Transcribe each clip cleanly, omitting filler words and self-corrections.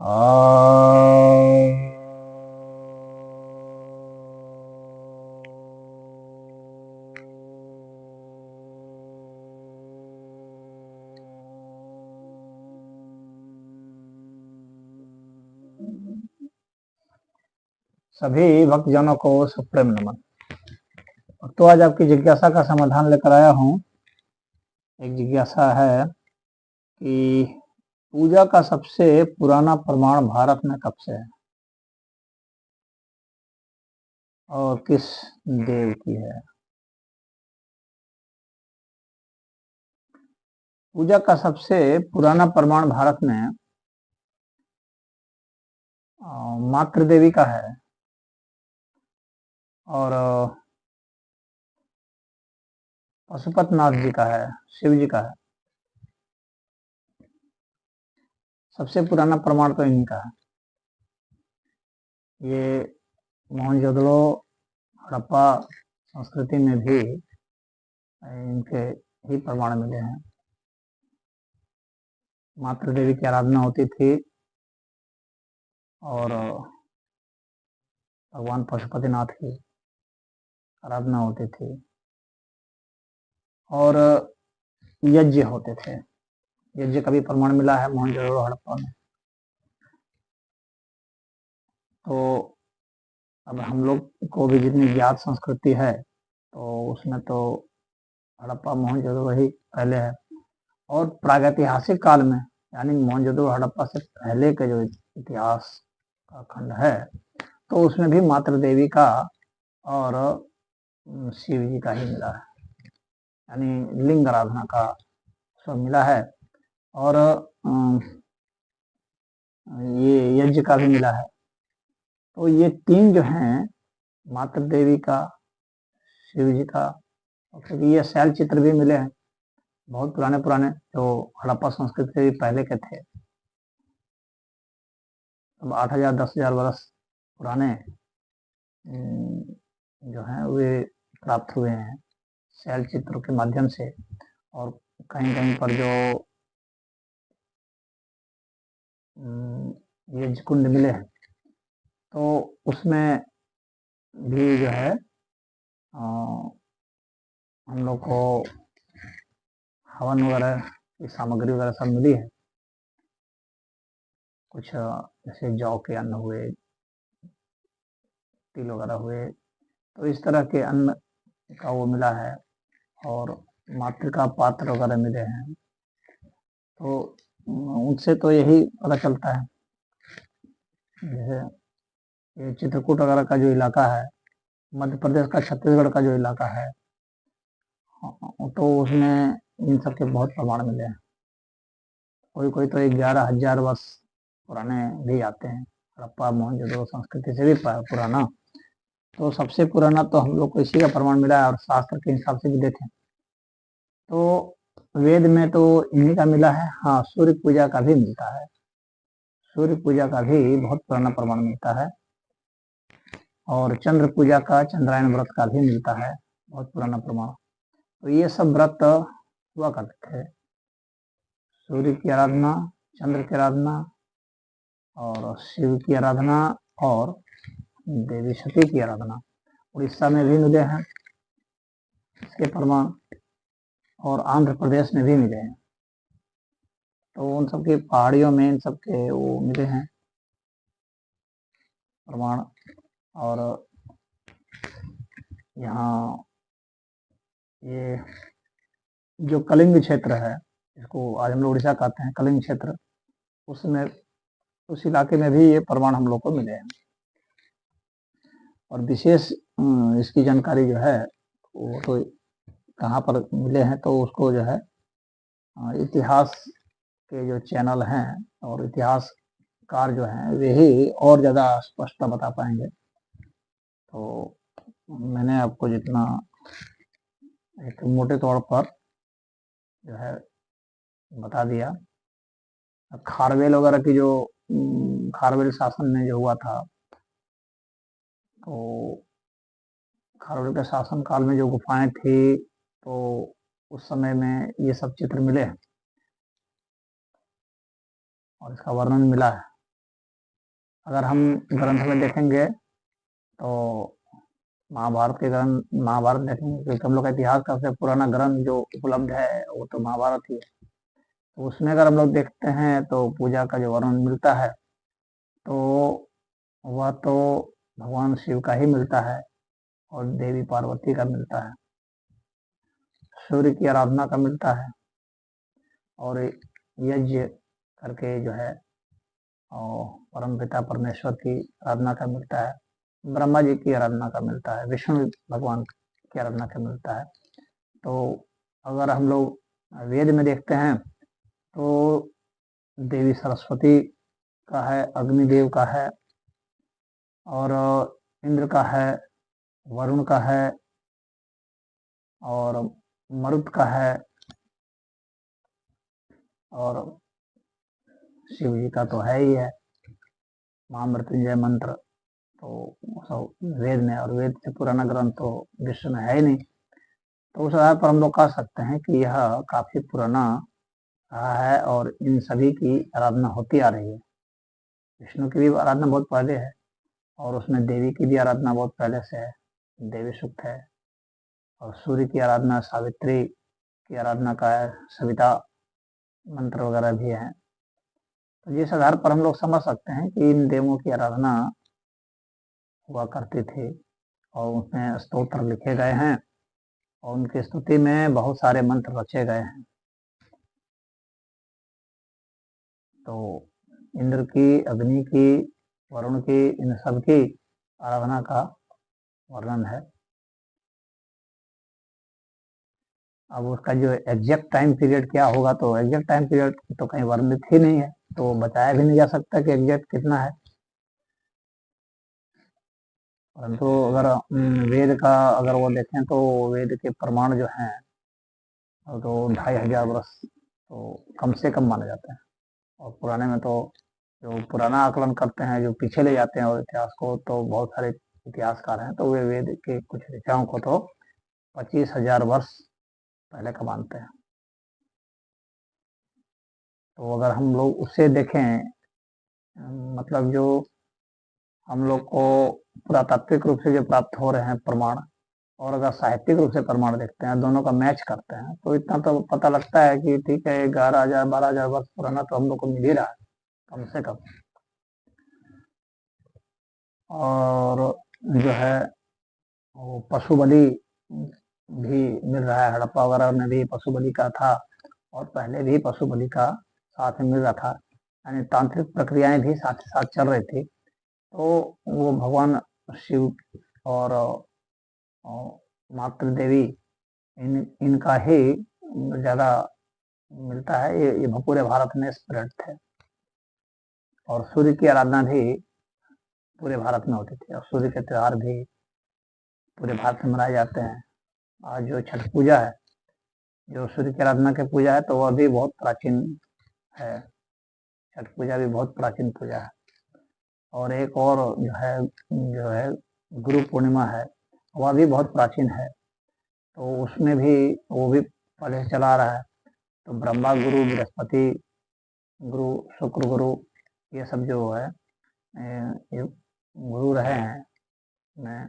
आ सभी भक्तजनों को सुप्रेम नमन। तो आज आपकी जिज्ञासा का समाधान लेकर आया हूँ। एक जिज्ञासा है कि पूजा का सबसे पुराना प्रमाण भारत में कब से है और किस देव की है। पूजा का सबसे पुराना प्रमाण भारत में मातृ देवी का है और पशुपतिनाथ जी का है, शिव जी का है। सबसे पुराना प्रमाण तो इन्हीं का है। ये मोहनजोदड़ो हड़प्पा संस्कृति में भी इनके ही प्रमाण मिले हैं। मातृ देवी की आराधना होती थी और भगवान पशुपतिनाथ की आराधना होती थी और यज्ञ होते थे। यज्ञ का भी प्रमाण मिला है मोहनजोदड़ो हड़प्पा में। तो अब हम लोग को भी जितनी ज्ञात संस्कृति है तो उसमें तो हड़प्पा मोहनजोदड़ो ही पहले है। और प्रागैतिहासिक काल में यानी मोहनजोदड़ो हड़प्पा से पहले के जो इतिहास का खंड है तो उसमें भी मातृ देवी का और शिव जी का ही मिला है, यानी लिंग आराधना का सब मिला है। और ये यज्ञ का भी मिला है। तो ये तीन जो हैं, मातृ देवी का, शिव जी का, क्योंकि ये शैल चित्र भी मिले हैं बहुत पुराने पुराने जो हड़प्पा संस्कृति से भी पहले के थे। अब 8,000 10,000 वर्ष पुराने जो हैं वे प्राप्त हुए हैं शैल चित्रों के माध्यम से। और कहीं कहीं पर जो यज्ञ कुंड मिले हैं तो उसमें भी जो है हम लोग को हवन वगैरह की सामग्री वगैरह सब मिली है। कुछ जैसे जौ के अन्न हुए, तिल वगैरह हुए, तो इस तरह के अन्न का वो मिला है और मातृका पात्र वगैरह मिले हैं। तो उनसे तो यही पता चलता है। जैसे ये चित्रकूट वगैरह का जो इलाका है, मध्य प्रदेश का छत्तीसगढ़ का जो इलाका है, तो उसमें इन सब के बहुत प्रमाण मिले हैं। कोई कोई तो 11,000 वर्ष पुराने भी आते हैं, हड़प्पा मोहनजोदड़ो संस्कृति से भी पुराना। तो सबसे पुराना तो हम लोग को इसी का प्रमाण मिला है। और शास्त्र के हिसाब से भी देखें तो वेद में तो इन्हीं का मिला है। हाँ, सूर्य पूजा का भी मिलता है। सूर्य पूजा का भी बहुत पुराना प्रमाण मिलता है और चंद्र पूजा का, चंद्रायन व्रत का भी मिलता है बहुत पुराना प्रमाण। तो ये सब व्रत हुआ करते थे। सूर्य की आराधना, चंद्र की आराधना और शिव की आराधना और देवी सती की आराधना। उड़ीसा में भी मिले हैं इसके प्रमाण और आंध्र प्रदेश में भी मिले हैं। तो उन सबके पहाड़ियों में इन सबके वो मिले हैं प्रमाण। और यहाँ ये जो कलिंग क्षेत्र है, इसको आज हम लोग उड़ीसा कहते हैं कलिंग क्षेत्र, उसमें उस इलाके में भी ये प्रमाण हम लोग को मिले हैं। और विशेष इसकी जानकारी जो है वो तो कहाँ पर मिले हैं तो उसको जो है इतिहास के जो चैनल हैं और इतिहासकार जो हैं वे ही और ज़्यादा स्पष्टता बता पाएंगे। तो मैंने आपको जितना एक मोटे तौर पर जो है बता दिया। खारवेल वगैरह की जो खारवेल शासन में जो हुआ था, तो खारवेल के शासन काल में जो गुफाएं थी तो उस समय में ये सब चित्र मिले हैं और इसका वर्णन मिला है। अगर हम ग्रंथ में देखेंगे तो महाभारत देखेंगे, क्योंकि हम लोग का इतिहास का सबसे पुराना ग्रंथ जो उपलब्ध है वो तो महाभारत ही है। तो उसमें अगर हम लोग देखते हैं तो पूजा का जो वर्णन मिलता है तो वह तो भगवान शिव का ही मिलता है और देवी पार्वती का मिलता है, सूर्य की आराधना का मिलता है, और यज्ञ करके जो है और परम पिता परमेश्वर की आराधना का मिलता है, ब्रह्मा जी की आराधना का मिलता है, विष्णु भगवान की आराधना का मिलता है। तो अगर हम लोग वेद में देखते हैं तो देवी सरस्वती का है, अग्निदेव का है, और इंद्र का है, वरुण का है, और मरुत का है, और शिव जी का तो है ही है महामृत्युंजय मंत्र। तो सब वेद में, और वेद से पुराना ग्रंथ तो विश्व में है ही नहीं। तो उस आधार पर हम लोग कह सकते हैं कि यह काफी पुराना रहा है और इन सभी की आराधना होती आ रही है। विष्णु की भी आराधना बहुत पहले है और उसमें देवी की भी आराधना बहुत पहले से है, देवी सूक्त है, और सूर्य की आराधना, सावित्री की आराधना का है, सविता मंत्र वगैरह भी है। तो जिस आधार पर हम लोग समझ सकते हैं कि इन देवों की आराधना हुआ करती थी और उसमें स्तोत्र लिखे गए हैं और उनकी स्तुति में बहुत सारे मंत्र रचे गए हैं। तो इंद्र की, अग्नि की, वरुण की, इन सब की आराधना का वर्णन है। अब उसका जो एग्जैक्ट टाइम पीरियड क्या होगा, तो एग्जैक्ट टाइम पीरियड तो कहीं वर्णित ही नहीं है, तो बताया भी नहीं जा सकता कि एग्जैक्ट कितना है। परंतु अगर वेद का अगर वो देखें तो वेद के प्रमाण जो हैं तो 2500 वर्ष तो कम से कम माने जाते हैं। और पुराने में तो जो पुराना आकलन करते हैं, जो पीछे ले जाते हैं और इतिहास को, तो बहुत सारे इतिहासकार हैं तो वे वेद के कुछ ऋचाओं को तो 25,000 वर्ष पहले का मानते हैं। तो अगर हम लोग उससे देखें, मतलब जो हम लोग को पुरातात्विक रूप से जो प्राप्त हो रहे हैं प्रमाण, और अगर साहित्यिक रूप से प्रमाण देखते हैं, दोनों का मैच करते हैं, तो इतना तो पता लगता है कि ठीक है 11,000 12,000 वर्ष पुराना तो हम लोग को मिल ही रहा है कम से कम। और जो है वो पशु बलि भी मिल रहा है, हड़प्पा वगैरह में भी पशु बलि का था और पहले भी पशु बलि का साथ में मिल रहा था, यानी तांत्रिक प्रक्रियाएं भी साथ साथ चल रही थी। तो वो भगवान शिव और मातृ देवी इनका ही ज़्यादा मिलता है, ये पूरे भारत में स्प्रेड थे। और सूर्य की आराधना भी पूरे भारत में होती थी और सूर्य के त्यौहार भी पूरे भारत में मनाए जाते हैं। और जो छठ पूजा है, जो सूर्य की आराधना की पूजा है, तो वह भी बहुत प्राचीन है। छठ पूजा भी बहुत प्राचीन पूजा है। और एक और जो है गुरु पूर्णिमा है, वह भी बहुत प्राचीन है। तो उसमें भी वो भी पहले से चला आ रहा है। तो ब्रह्मा गुरु, बृहस्पति गुरु, शुक्र गुरु, ये सब जो है ये गुरु रहे हैं में।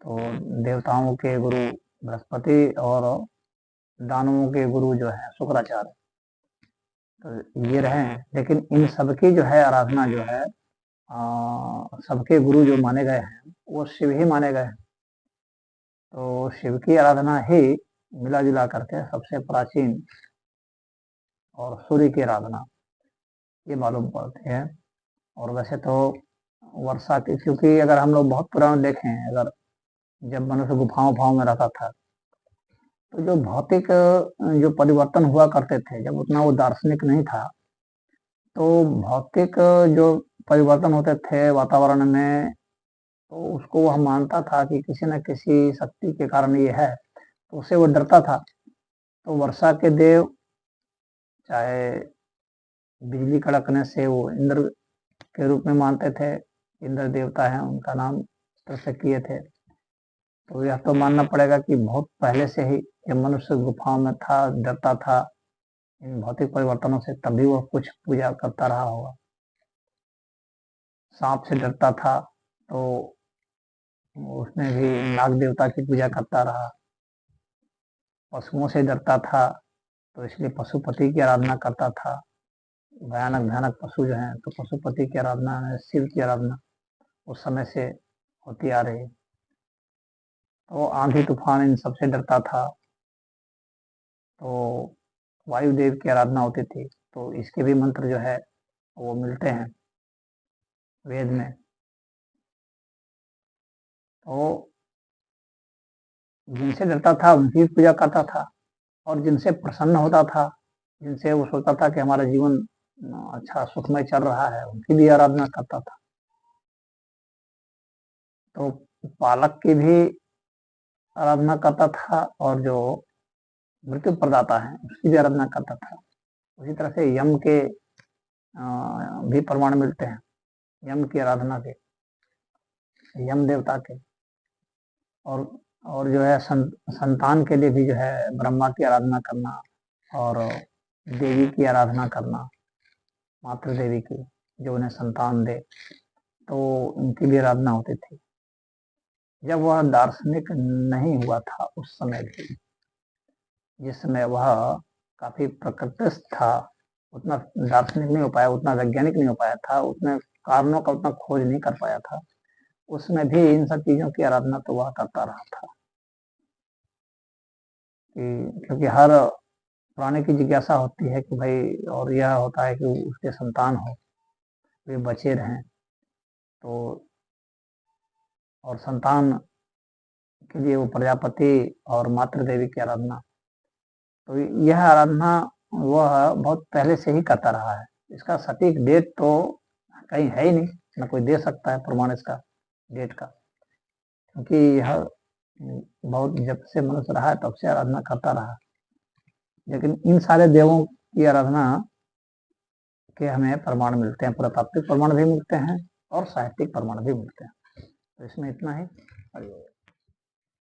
तो देवताओं के गुरु बृहस्पति और दानवों के गुरु जो है शुक्राचार्य, तो ये रहे हैं। लेकिन इन सबकी जो है आराधना जो है सबके गुरु जो माने गए हैं वो शिव ही माने गए हैं। तो शिव की आराधना ही मिला जुला करके सबसे प्राचीन, और सूर्य की आराधना ये मालूम पड़ती है। और वैसे तो वर्षा की, क्योंकि अगर हम लोग बहुत पुराना देखें, अगर जब मनुष्य गुफाओं उफाओं में रहता था, तो जो भौतिक जो परिवर्तन हुआ करते थे, जब उतना वो दार्शनिक नहीं था, तो भौतिक जो परिवर्तन होते थे वातावरण में, तो उसको वह मानता था कि किसी न किसी शक्ति के कारण ये है, तो उससे वो डरता था। तो वर्षा के देव, चाहे बिजली कड़कने से वो इंद्र के रूप में मानते थे, इंद्र देवता है, उनका नाम इस तरह से किए थे। तो यह तो मानना पड़ेगा कि बहुत पहले से ही जब मनुष्य गुफाओं में था, डरता था इन भौतिक परिवर्तनों से, तभी वह कुछ पूजा करता रहा होगा। सांप से डरता था तो उसने भी नाग देवता की पूजा करता रहा। पशुओं से डरता था तो इसलिए पशुपति की आराधना करता था। भयानक भयानक पशु जो हैं तो पशुपति की आराधना, शिव की आराधना उस समय से होती आ रही। तो आंधी तूफान इन सबसे डरता था तो वायुदेव की आराधना होती थी। तो इसके भी मंत्र जो है वो मिलते हैं वेद में। तो जिनसे डरता था उनकी पूजा करता था, और जिनसे प्रसन्न होता था, जिनसे वो सोचता था कि हमारा जीवन अच्छा सुखमय चल रहा है, उनकी भी आराधना करता था। तो पालक की भी आराधना करता था और जो मृत्यु प्रदाता है उसकी भी आराधना करता था। उसी तरह से यम के भी प्रमाण मिलते हैं, यम की आराधना के, यम देवता के। और जो है संतान के लिए भी जो है ब्रह्मा की आराधना करना और देवी की आराधना करना, मातृ देवी की, जो उन्हें संतान दे, तो उनकी भी आराधना होती थी। जब वह दार्शनिक नहीं हुआ था उस समय भी, जिस समय वह काफी प्रकृतिस्थ था, उतना दार्शनिक नहीं हो पाया, उतना वैज्ञानिक नहीं हो पाया था, उतने कारणों का उतना खोज नहीं कर पाया था, उसमें भी इन सब चीजों की आराधना तो वह करता रहा था। क्योंकि हर प्राणी की जिज्ञासा होती है कि भाई, और यह होता है कि उसके संतान हो, वे बचे रहें। तो और संतान के लिए वो प्रजापति और मातृ देवी की आराधना, तो यह आराधना वह बहुत पहले से ही करता रहा है। इसका सटीक डेट तो कहीं है ही नहीं, न कोई दे सकता है प्रमाण इसका डेट का, क्योंकि यह बहुत जब से मनुष्य रहा है तब से आराधना करता रहा। लेकिन इन सारे देवों की आराधना के हमें प्रमाण मिलते हैं, पुरातात्विक प्रमाण भी मिलते हैं और साहित्यिक प्रमाण भी मिलते हैं। तो इसमें इतना ही।